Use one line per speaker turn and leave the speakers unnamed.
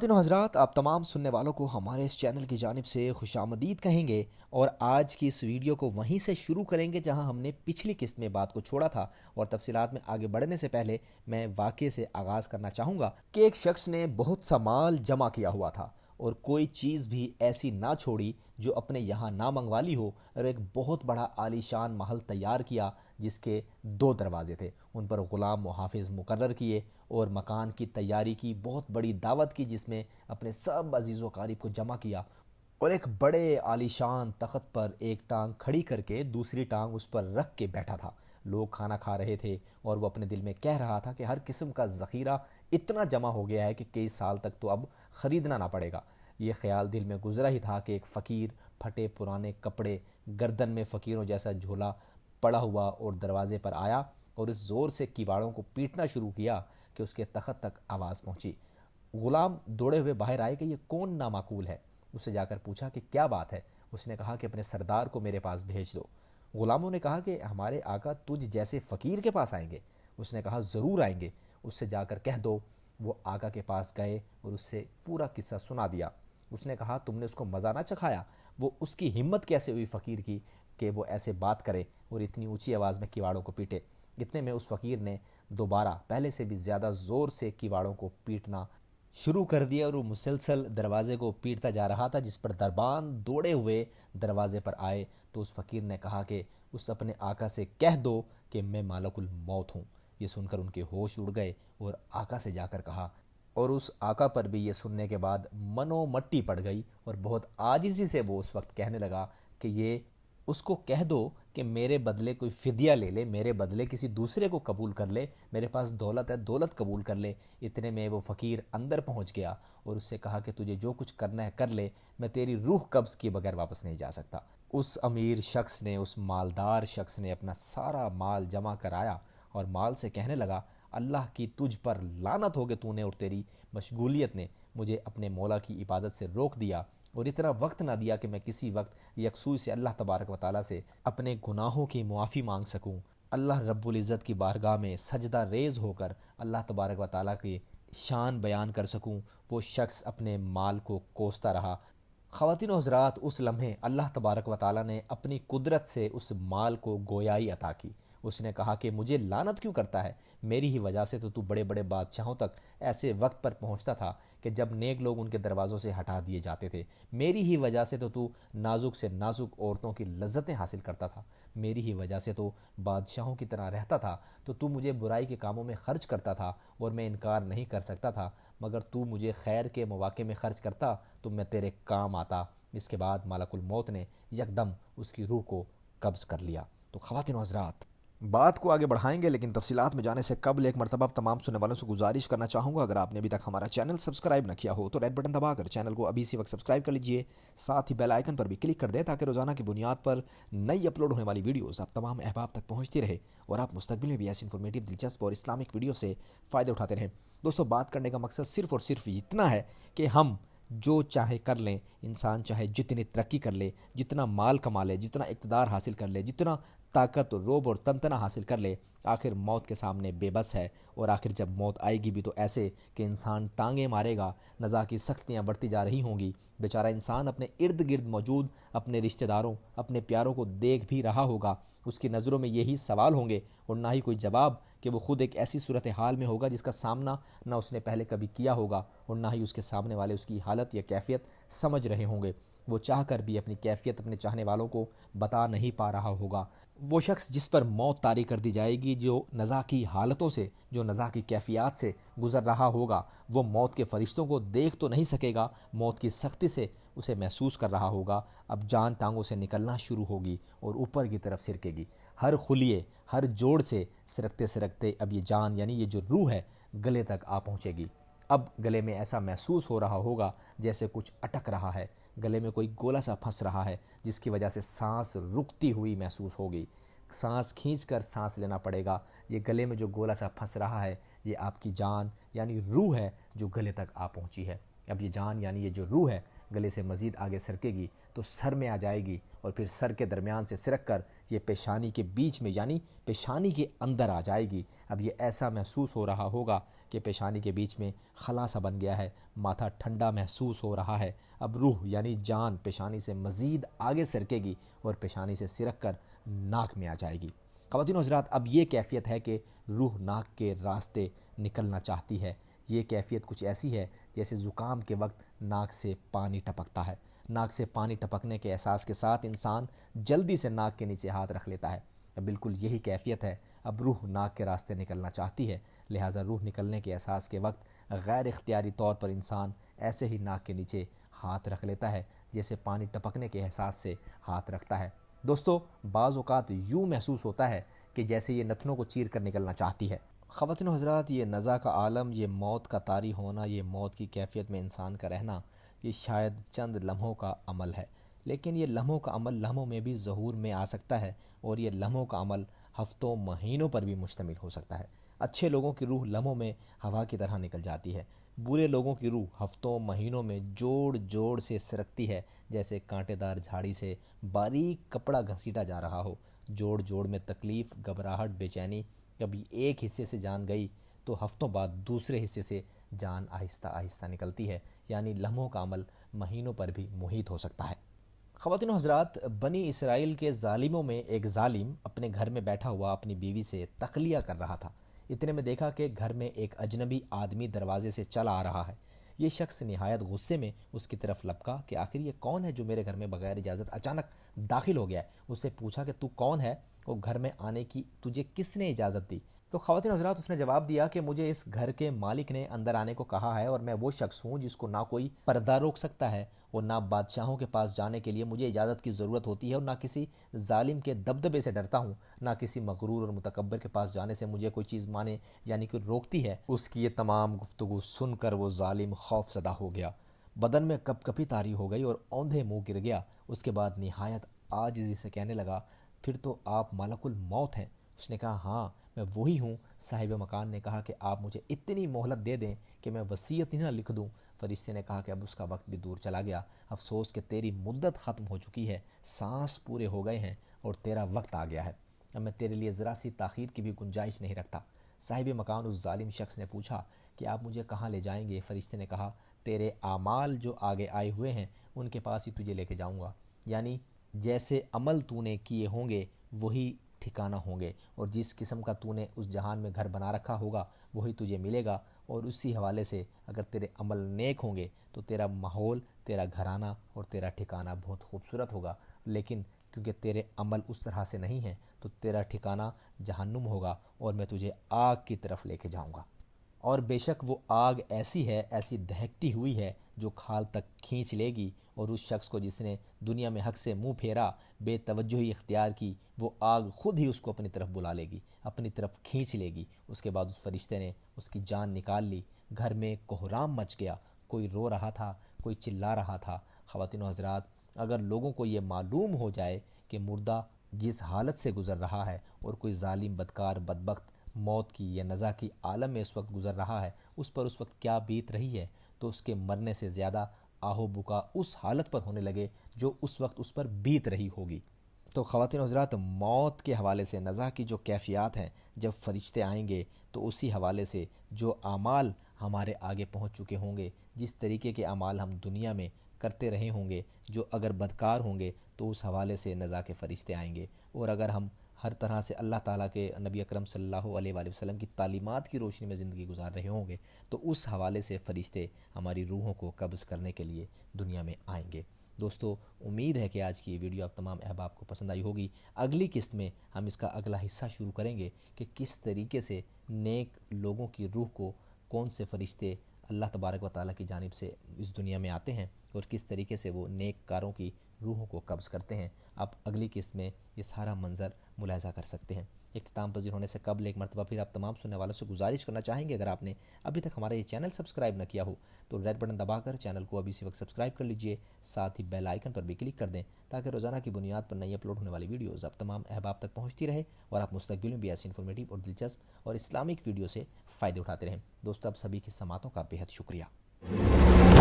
خواتین و حضرات، آپ تمام سننے والوں کو ہمارے اس چینل کی جانب سے خوش آمدید کہیں گے اور آج کی اس ویڈیو کو وہیں سے شروع کریں گے جہاں ہم نے پچھلی قسط میں بات کو چھوڑا تھا۔ اور تفصیلات میں آگے بڑھنے سے پہلے میں واقعے سے آغاز کرنا چاہوں گا کہ ایک شخص نے بہت سا مال جمع کیا ہوا تھا اور کوئی چیز بھی ایسی نہ چھوڑی جو اپنے یہاں نہ منگوا لی ہو، اور ایک بہت بڑا عالیشان محل تیار کیا جس کے 2 دروازے تھے۔ ان پر غلام محافظ مقرر کیے اور مکان کی تیاری کی، بہت بڑی دعوت کی جس میں اپنے سب عزیز و قاریب کو جمع کیا، اور ایک بڑے عالیشان تخت پر ایک ٹانگ کھڑی کر کے دوسری ٹانگ اس پر رکھ کے بیٹھا تھا۔ لوگ کھانا کھا رہے تھے اور وہ اپنے دل میں کہہ رہا تھا کہ ہر قسم کا ذخیرہ اتنا جمع ہو گیا ہے کہ کئی سال تک تو اب خریدنا نہ پڑے گا۔ یہ خیال دل میں گزرا ہی تھا کہ ایک فقیر پھٹے پرانے کپڑے، گردن میں فقیروں جیسا جھولا پڑا ہوا، اور دروازے پر آیا اور اس زور سے کیواڑوں کو پیٹنا شروع کیا کہ اس کے تخت تک آواز پہنچی۔ غلام دوڑے ہوئے باہر آئے کہ یہ کون نامعقول ہے۔ اس سے جا کر پوچھا کہ کیا بات ہے۔ اس نے کہا کہ اپنے سردار کو میرے پاس بھیج دو۔ غلاموں نے کہا کہ ہمارے آقا تجھ جیسے فقیر کے پاس آئیں گے؟ اس نے کہا ضرور آئیں گے، اس سے جا کر کہہ دو۔ وہ آقا کے پاس گئے اور اس سے پورا قصہ سنا دیا۔ اس نے کہا تم نے اس کو مزہ نہ چکھایا؟ وہ اس کی ہمت کیسے ہوئی فقیر کی کہ وہ ایسے بات کرے اور اتنی اونچی آواز میں کیواڑوں کو پیٹے؟ اتنے میں اس فقیر نے دوبارہ پہلے سے بھی زیادہ زور سے کیواڑوں کو پیٹنا شروع کر دیا، اور وہ مسلسل دروازے کو پیٹتا جا رہا تھا، جس پر دربان دوڑے ہوئے دروازے پر آئے۔ تو اس فقیر نے کہا کہ اس اپنے آقا سے کہہ دو کہ میں مالک الموت ہوں۔ یہ سن کر ان کے ہوش اڑ گئے اور آقا سے جا کر کہا، اور اس آقا پر بھی یہ سننے کے بعد منو مٹی پڑ گئی، اور بہت عاجزی سے وہ اس وقت کہنے لگا کہ یہ اس کو کہہ دو کہ میرے بدلے کوئی فدیہ لے لے، میرے بدلے کسی دوسرے کو قبول کر لے، میرے پاس دولت ہے، دولت قبول کر لے۔ اتنے میں وہ فقیر اندر پہنچ گیا اور اس سے کہا کہ تجھے جو کچھ کرنا ہے کر لے، میں تیری روح قبض کیے بغیر واپس نہیں جا سکتا۔ اس امیر شخص نے، اس مالدار شخص نے اپنا سارا مال جمع کرایا اور مال سے کہنے لگا، اللہ کی تجھ پر لعنت ہو کہ تو نے اور تیری مشغولیت نے مجھے اپنے مولا کی عبادت سے روک دیا اور اتنا وقت نہ دیا کہ میں کسی وقت یکسوئی سے اللہ تبارک و تعالیٰ سے اپنے گناہوں کی معافی مانگ سکوں، اللہ رب العزت کی بارگاہ میں سجدہ ریز ہو کر اللہ تبارک و تعالیٰ کی شان بیان کر سکوں۔ وہ شخص اپنے مال کو کوستا رہا۔ خواتین و حضرات، اس لمحے اللہ تبارک و تعالیٰ نے اپنی قدرت سے اس مال کو گویائی عطا کی۔ اس نے کہا کہ مجھے لعنت کیوں کرتا ہے؟ میری ہی وجہ سے تو بڑے بڑے بادشاہوں تک ایسے وقت پر پہنچتا تھا کہ جب نیک لوگ ان کے دروازوں سے ہٹا دیے جاتے تھے۔ میری ہی وجہ سے تو نازک سے نازک عورتوں کی لذتیں حاصل کرتا تھا۔ میری ہی وجہ سے تو بادشاہوں کی طرح رہتا تھا۔ تو مجھے برائی کے کاموں میں خرچ کرتا تھا اور میں انکار نہیں کر سکتا تھا، مگر تو مجھے خیر کے مواقع میں خرچ کرتا تو میں تیرے کام آتا۔ اس کے بعد ملک الموت نے یکدم اس کی روح کو قبض کر لیا۔ تو خواتین و حضرات، بات کو آگے بڑھائیں گے، لیکن تفصیلات میں جانے سے قبل ایک مرتبہ تمام سننے والوں سے گزارش کرنا چاہوں گا، اگر آپ نے ابھی تک ہمارا چینل سبسکرائب نہ کیا ہو تو ریڈ بٹن دبا کر چینل کو ابھی اسی وقت سبسکرائب کر لیجئے، ساتھ ہی بیل آئیکن پر بھی کلک کر دیں تاکہ روزانہ کی بنیاد پر نئی اپلوڈ ہونے والی ویڈیوز آپ تمام احباب تک پہنچتی رہے اور آپ مستقبل میں بھی ایسی انفارمیٹیو، دلچسپ اور اسلامک ویڈیو سے فائدہ اٹھاتے رہیں۔ دوستو، بات کرنے کا مقصد صرف اور صرف اتنا ہے کہ ہم جو چاہے کر لیں، انسان چاہے جتنی ترقی کر لے، جتنا مال کما لے، جتنا اقتدار حاصل کر لے، جتنا طاقت، روب اور تنتنا حاصل کر لے، آخر موت کے سامنے بے بس ہے۔ اور آخر جب موت آئے گی بھی تو ایسے کہ انسان ٹانگیں مارے گا، نزا کی سختیاں بڑھتی جا رہی ہوں گی، بیچارہ انسان اپنے ارد گرد موجود اپنے رشتہ داروں، اپنے پیاروں کو دیکھ بھی رہا ہوگا، اس کی نظروں میں یہی سوال ہوں گے اور نہ ہی کوئی جواب، کہ وہ خود ایک ایسی صورتحال میں ہوگا جس کا سامنا نہ اس نے پہلے کبھی کیا ہوگا اور نہ ہی اس کے سامنے والے اس کی حالت یا کیفیت سمجھ رہے ہوں گے۔ وہ چاہ کر بھی اپنی کیفیت اپنے چاہنے والوں کو بتا نہیں پا رہا ہوگا۔ وہ شخص جس پر موت طاری کر دی جائے گی، جو نزا کی حالتوں سے، جو نزا کی کیفیات سے گزر رہا ہوگا، وہ موت کے فرشتوں کو دیکھ تو نہیں سکے گا، موت کی سختی سے اسے محسوس کر رہا ہوگا۔ اب جان ٹانگوں سے نکلنا شروع ہوگی اور اوپر کی طرف سرکے گی، ہر خلیے، ہر جوڑ سے سرکتے سرکتے اب یہ جان، یعنی یہ جو روح ہے، گلے تک آ پہنچے گی۔ اب گلے میں ایسا محسوس ہو رہا ہوگا جیسے کچھ اٹک رہا ہے، گلے میں کوئی گولا سا پھنس رہا ہے، جس کی وجہ سے سانس رکتی ہوئی محسوس ہوگی۔ سانس کھینچ کر سانس لینا پڑے گا۔ یہ گلے میں جو گولا سا پھنس رہا ہے، یہ آپ کی جان یعنی روح ہے جو گلے تک آ پہنچی ہے۔ اب یہ جان یعنی یہ جو روح ہے گلے سے مزید آگے سرکے گی تو سر میں آ جائے گی، اور پھر سر کے درمیان سے سرک کر یہ پیشانی کے بیچ میں یعنی پیشانی کے اندر آ جائے گی۔ اب یہ ایسا محسوس ہو رہا ہوگا کہ پیشانی کے بیچ میں خلا سا بن گیا ہے، ماتھا ٹھنڈا محسوس ہو رہا ہے۔ اب روح یعنی جان پیشانی سے مزید آگے سرکے گی اور پیشانی سے سرک کر ناک میں آ جائے گی۔ خواتین و حضرات، اب یہ کیفیت ہے کہ روح ناک کے راستے نکلنا چاہتی ہے۔ یہ کیفیت کچھ ایسی ہے جیسے زکام کے وقت ناک سے پانی ٹپکتا ہے۔ ناک سے پانی ٹپکنے کے احساس کے ساتھ انسان جلدی سے ناک کے نیچے ہاتھ رکھ لیتا ہے۔ اب بالکل یہی کیفیت ہے، اب روح ناک کے راستے نکلنا چاہتی ہے، لہٰذا روح نکلنے کے احساس کے وقت غیر اختیاری طور پر انسان ایسے ہی ناک کے نیچے ہاتھ رکھ لیتا ہے جیسے پانی ٹپکنے کے احساس سے ہاتھ رکھتا ہے۔ دوستو، بعض اوقات یوں محسوس ہوتا ہے کہ جیسے یہ نتنوں کو چیر کر نکلنا چاہتی ہے۔ خواتین و حضرات، یہ نزا کا عالم، یہ موت کا طاری ہونا، یہ موت کی کیفیت میں انسان کا رہنا، یہ شاید چند لمحوں کا عمل ہے، لیکن یہ لمحوں کا عمل لمحوں میں بھی ظہور میں آ سکتا ہے، اور یہ لمحوں کا عمل ہفتوں مہینوں پر بھی مشتمل ہو سکتا ہے۔ اچھے لوگوں کی روح لمحوں میں ہوا کی طرح نکل جاتی ہے، برے لوگوں کی روح ہفتوں مہینوں میں جوڑ جوڑ سے سرکتی ہے، جیسے کانٹے دار جھاڑی سے باریک کپڑا گھسیٹا جا رہا ہو۔ جوڑ جوڑ میں تکلیف، گھبراہٹ، بے چینی، کبھی ایک حصے سے جان گئی تو ہفتوں بعد دوسرے حصے سے جان آہستہ آہستہ نکلتی ہے، یعنی لمحوں کا عمل مہینوں پر بھی محیط ہو سکتا ہے۔ خواتین و حضرات، بنی اسرائیل کے ظالموں میں ایک ظالم اپنے گھر میں بیٹھا ہوا اپنی بیوی سے تخلیہ کر رہا تھا۔ اتنے میں دیکھا کہ گھر میں ایک اجنبی آدمی دروازے سے چلا آ رہا ہے۔ یہ شخص نہایت غصے میں اس کی طرف لپکا کہ آخر یہ کون ہے جو میرے گھر میں بغیر اجازت اچانک داخل ہو گیا ہے۔ اس سے پوچھا کہ تو کون ہے اور گھر میں آنے کی تجھے کس نے اجازت دی؟ تو خواتین و حضرات، اس نے جواب دیا کہ مجھے اس گھر کے مالک نے اندر آنے کو کہا ہے، اور میں وہ شخص ہوں جس کو نہ کوئی پردہ روک سکتا ہے، اور نہ بادشاہوں کے پاس جانے کے لیے مجھے اجازت کی ضرورت ہوتی ہے، اور نہ کسی ظالم کے دبدبے سے ڈرتا ہوں، نہ کسی مغرور اور متکبر کے پاس جانے سے مجھے کوئی چیز مانے یعنی کہ روکتی ہے۔ اس کی یہ تمام گفتگو سن کر وہ ظالم خوف زدہ ہو گیا، بدن میں کپ کپی طاری ہو گئی اور اوندھے منہ گر گیا۔ اس کے بعد نہایت عاجزی سے کہنے لگا، پھر تو آپ ملک الموت ہیں؟ اس نے کہا، ہاں میں وہی ہوں۔ صاحب مکان نے کہا کہ آپ مجھے اتنی مہلت دے دیں کہ میں وصیت ہی نہ لکھ دوں۔ فرشتے نے کہا کہ اب اس کا وقت بھی دور چلا گیا، افسوس کہ تیری مدت ختم ہو چکی ہے، سانس پورے ہو گئے ہیں اور تیرا وقت آ گیا ہے، اب میں تیرے لیے ذرا سی تاخیر کی بھی گنجائش نہیں رکھتا۔ صاحب مکان اس ظالم شخص نے پوچھا کہ آپ مجھے کہاں لے جائیں گے؟ فرشتے نے کہا، تیرے اعمال جو آگے آئے ہوئے ہیں ان کے پاس ہی تجھے لے کے جاؤں گا، یعنی جیسے عمل تو نے کیے ہوں گے وہی ٹھکانہ ہوں گے، اور جس قسم کا تو نے اس جہان میں گھر بنا رکھا ہوگا وہی تجھے ملے گا، اور اسی حوالے سے اگر تیرے عمل نیک ہوں گے تو تیرا ماحول، تیرا گھرانہ اور تیرا ٹھکانہ بہت خوبصورت ہوگا، لیکن کیونکہ تیرے عمل اس طرح سے نہیں ہیں تو تیرا ٹھکانہ جہنم ہوگا، اور میں تجھے آگ کی طرف لے کے جاؤں گا، اور بے شک وہ آگ ایسی ہے، ایسی دہکتی ہوئی ہے جو کھال تک کھینچ لے گی، اور اس شخص کو جس نے دنیا میں حق سے منہ پھیرا، بے توجہی اختیار کی، وہ آگ خود ہی اس کو اپنی طرف بلا لے گی، اپنی طرف کھینچ لے گی۔ اس کے بعد اس فرشتے نے اس کی جان نکال لی۔ گھر میں کوہرام مچ گیا، کوئی رو رہا تھا، کوئی چلا رہا تھا۔ خواتین و حضرات، اگر لوگوں کو یہ معلوم ہو جائے کہ مردہ جس حالت سے گزر رہا ہے اور کوئی ظالم، بدکار، بدبخت موت کی یا نزا کی عالم میں اس وقت گزر رہا ہے، اس پر اس وقت کیا بیت رہی ہے، تو اس کے مرنے سے زیادہ آہو بکا اس حالت پر ہونے لگے جو اس وقت اس پر بیت رہی ہوگی۔ تو خواتین و حضرات، موت کے حوالے سے نزا کی جو کیفیات ہیں، جب فرشتے آئیں گے تو اسی حوالے سے جو اعمال ہمارے آگے پہنچ چکے ہوں گے، جس طریقے کے اعمال ہم دنیا میں کرتے رہے ہوں گے، جو اگر بدکار ہوں گے تو اس حوالے سے نزا کے فرشتے آئیں گے، اور اگر ہم ہر طرح سے اللہ تعالیٰ کے نبی اکرم صلی اللہ علیہ وآلہ وسلم کی تعلیمات کی روشنی میں زندگی گزار رہے ہوں گے تو اس حوالے سے فرشتے ہماری روحوں کو قبض کرنے کے لیے دنیا میں آئیں گے۔ دوستو، امید ہے کہ آج کی یہ ویڈیو آپ تمام احباب کو پسند آئی ہوگی۔ اگلی قسط میں ہم اس کا اگلا حصہ شروع کریں گے کہ کس طریقے سے نیک لوگوں کی روح کو کون سے فرشتے اللہ تبارک و تعالیٰ کی جانب سے اس دنیا میں آتے ہیں، اور کس طریقے سے وہ نیک کاروں کی روحوں کو قبض کرتے ہیں۔ آپ اگلی قسط میں یہ سارا منظر ملاحظہ کر سکتے ہیں۔ اختتام پذیر ہونے سے قبل ایک مرتبہ پھر آپ تمام سننے والوں سے گزارش کرنا چاہیں گے، اگر آپ نے ابھی تک ہمارا یہ چینل سبسکرائب نہ کیا ہو تو ریڈ بٹن دبا کر چینل کو ابھی اسی وقت سبسکرائب کر لیجئے، ساتھ ہی بیل آئیکن پر بھی کلک کر دیں تاکہ روزانہ کی بنیاد پر نئی اپلوڈ ہونے والی ویڈیوز آپ تمام احباب تک پہنچتی رہے، اور آپ مستقبل میں بھی ایسی انفارمیٹیو اور دلچسپ اور اسلامک ویڈیو سے فائدے اٹھاتے رہیں۔ دوستو، آپ سبھی کی سماعتوں کا بے حد شکریہ۔